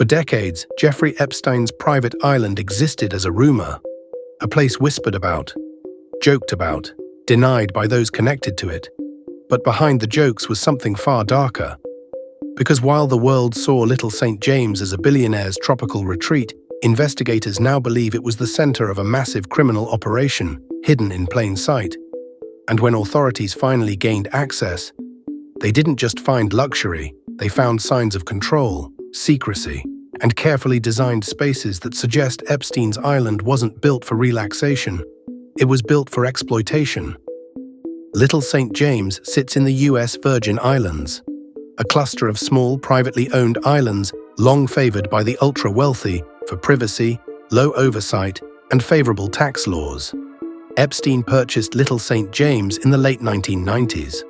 For decades, Jeffrey Epstein's private island existed as a rumor, a place whispered about, joked about, denied by those connected to it. But behind the jokes was something far darker. Because while the world saw Little St. James as a billionaire's tropical retreat, investigators now believe it was the center of a massive criminal operation, hidden in plain sight. And when authorities finally gained access, they didn't just find luxury, they found signs of control, secrecy, and carefully designed spaces that suggest Epstein's island wasn't built for relaxation. It was built for exploitation. Little St. James sits in the US Virgin Islands, a cluster of small, privately owned islands long favored by the ultra-wealthy for privacy, low oversight, and favorable tax laws. Epstein purchased Little St. James in the late 1990s.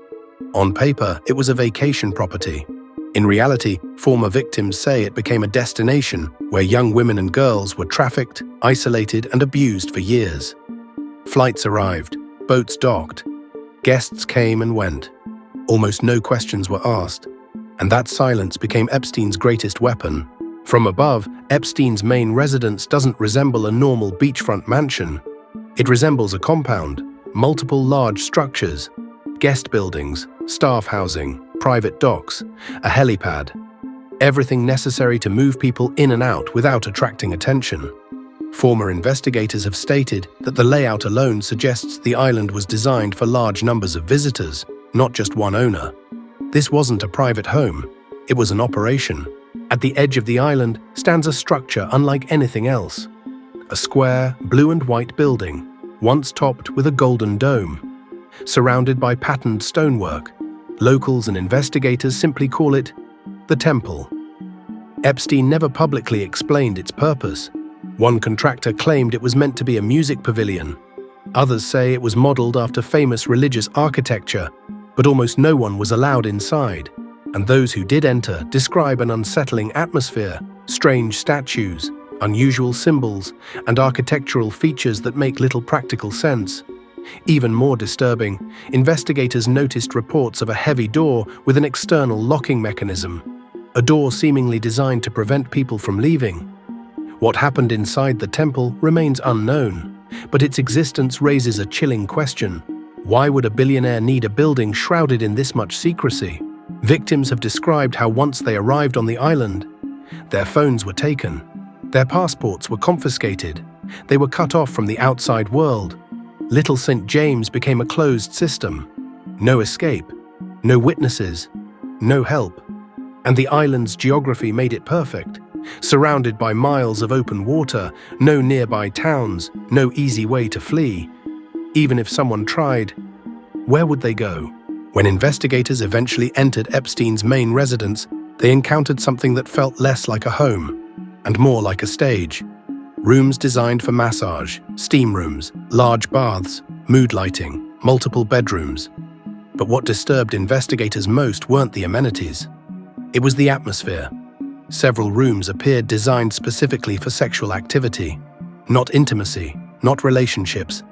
On paper, it was a vacation property. In reality, former victims say it became a destination where young women and girls were trafficked, isolated, and abused for years. Flights arrived, boats docked, guests came and went. Almost no questions were asked, and that silence became Epstein's greatest weapon. From above, Epstein's main residence doesn't resemble a normal beachfront mansion. It resembles a compound, multiple large structures, guest buildings, staff housing, private docks, a helipad, everything necessary to move people in and out without attracting attention. Former investigators have stated that the layout alone suggests the island was designed for large numbers of visitors, not just one owner. This wasn't a private home, it was an operation. At the edge of the island stands a structure unlike anything else. A square, blue and white building, once topped with a golden dome, surrounded by patterned stonework. Locals and investigators simply call it the Temple. Epstein never publicly explained its purpose. One contractor claimed it was meant to be a music pavilion. Others say it was modeled after famous religious architecture, but almost no one was allowed inside. And those who did enter describe an unsettling atmosphere, strange statues, unusual symbols, and architectural features that make little practical sense. Even more disturbing, investigators noticed reports of a heavy door with an external locking mechanism, a door seemingly designed to prevent people from leaving. What happened inside the temple remains unknown, but its existence raises a chilling question. Why would a billionaire need a building shrouded in this much secrecy? Victims have described how once they arrived on the island, their phones were taken, their passports were confiscated, they were cut off from the outside world. Little St. James became a closed system. No escape, no witnesses, no help. And the island's geography made it perfect. Surrounded by miles of open water, no nearby towns, no easy way to flee. Even if someone tried, where would they go? When investigators eventually entered Epstein's main residence, they encountered something that felt less like a home and more like a stage. Rooms designed for massage, steam rooms, large baths, mood lighting, multiple bedrooms. But what disturbed investigators most weren't the amenities. It was the atmosphere. Several rooms appeared designed specifically for sexual activity. Not intimacy, not relationships,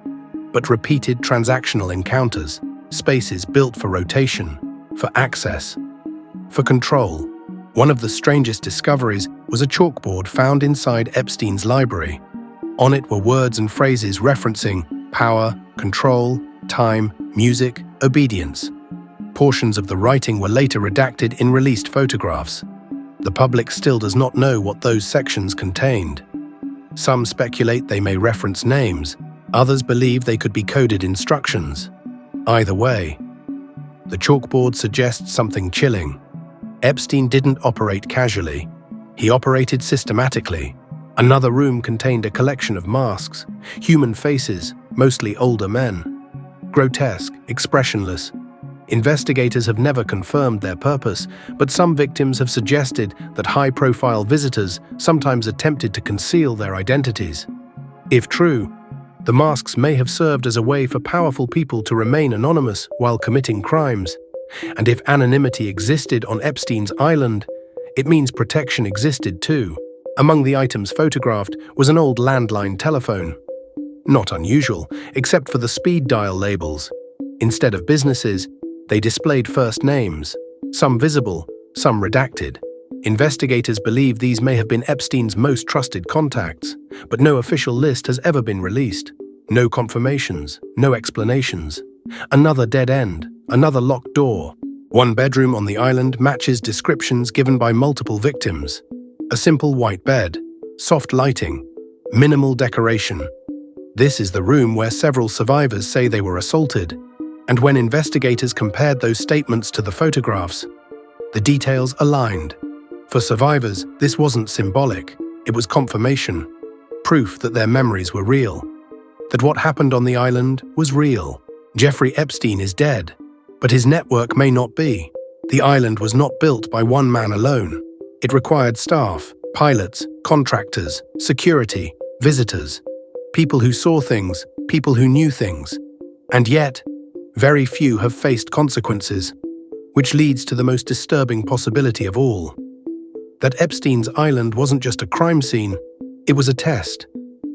but repeated transactional encounters. Spaces built for rotation, for access, for control. One of the strangest discoveries was a chalkboard found inside Epstein's library. On it were words and phrases referencing power, control, time, music, obedience. Portions of the writing were later redacted in released photographs. The public still does not know what those sections contained. Some speculate they may reference names, others believe they could be coded instructions. Either way, the chalkboard suggests something chilling. Epstein didn't operate casually. He operated systematically. Another room contained a collection of masks, human faces, mostly older men. Grotesque, expressionless. Investigators have never confirmed their purpose, but some victims have suggested that high-profile visitors sometimes attempted to conceal their identities. If true, the masks may have served as a way for powerful people to remain anonymous while committing crimes. And if anonymity existed on Epstein's island, it means protection existed too. Among the items photographed was an old landline telephone. Not unusual, except for the speed dial labels. Instead of businesses, they displayed first names, some visible, some redacted. Investigators believe these may have been Epstein's most trusted contacts, but no official list has ever been released. No confirmations, no explanations. Another dead end, another locked door. One bedroom on the island matches descriptions given by multiple victims. A simple white bed, soft lighting, minimal decoration. This is the room where several survivors say they were assaulted, and when investigators compared those statements to the photographs, the details aligned. For survivors, this wasn't symbolic, it was confirmation, proof that their memories were real, that what happened on the island was real. Jeffrey Epstein is dead, but his network may not be. The island was not built by one man alone. It required staff, pilots, contractors, security, visitors, people who saw things, people who knew things. And yet, very few have faced consequences, which leads to the most disturbing possibility of all. That Epstein's island wasn't just a crime scene, it was a test,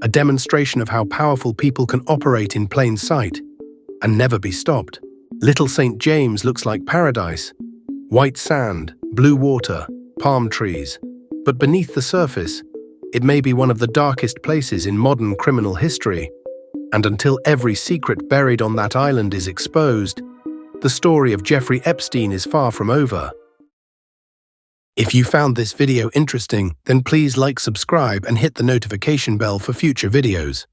a demonstration of how powerful people can operate in plain sight and never be stopped. Little St. James looks like paradise. White sand, blue water, palm trees. But beneath the surface, it may be one of the darkest places in modern criminal history. And until every secret buried on that island is exposed, the story of Jeffrey Epstein is far from over. If you found this video interesting, then please like, subscribe, and hit the notification bell for future videos.